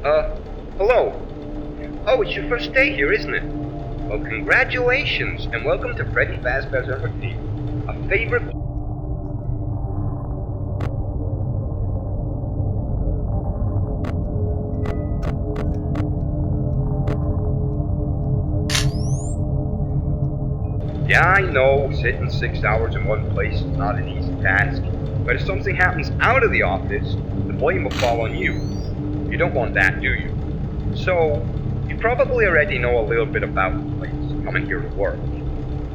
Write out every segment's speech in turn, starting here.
Hello. Oh, it's your first day here, isn't it? Well, congratulations, and welcome to Freddy Fazbear's Entertainment, a favorite... Yeah, I know, sitting 6 hours in one place is not an easy task, but if something happens out of the office, the blame will fall on you. You don't want that, do you? So, you probably already know a little bit about the place, coming here to work.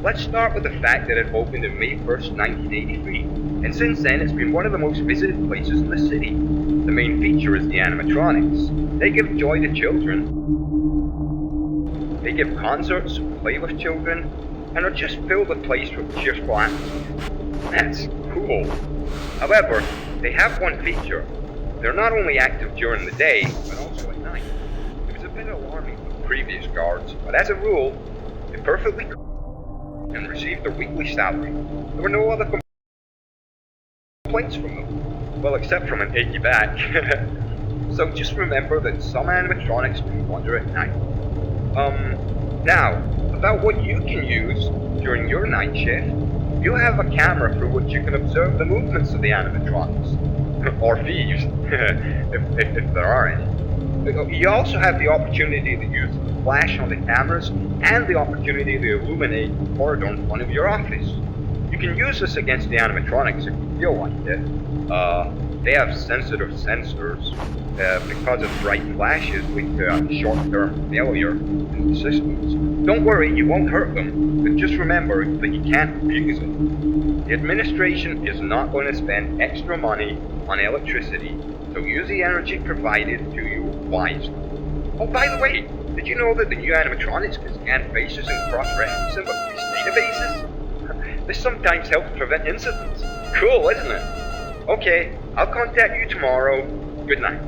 Let's start with the fact that it opened on May 1st, 1983, and since then it's been one of the most visited places in the city. The main feature is the animatronics. They give joy to children. They give concerts, play with children, and are just fill the place with cheerful atmosphere. That's cool. However, they have one feature. They're not only active during the day, but also at night. It was a bit alarming for the previous guards, but as a rule, they perfectly and received their weekly salary. There were no other complaints from them. Well, except from an achy back. So just remember that some animatronics can wander at night. Now, about what you can use during your night shift, you have a camera through which you can observe the movements of the animatronics. Or thieves, if there are any. You also have the opportunity to use the flash on the cameras and the opportunity to illuminate the corridor in front of your office. You can use this against the animatronics if you feel like it. They have sensitive sensors because of bright flashes lead to short-term failure in the systems. Don't worry, you won't hurt them, but just remember that you can't abuse it. The administration is not going to spend extra money on electricity, so use the energy provided to you wisely. Oh, by the way, did you know that the new animatronics can scan faces and cross-reference them with police databases? This sometimes helps prevent incidents. Cool, isn't it? Okay, I'll contact you tomorrow. Good night.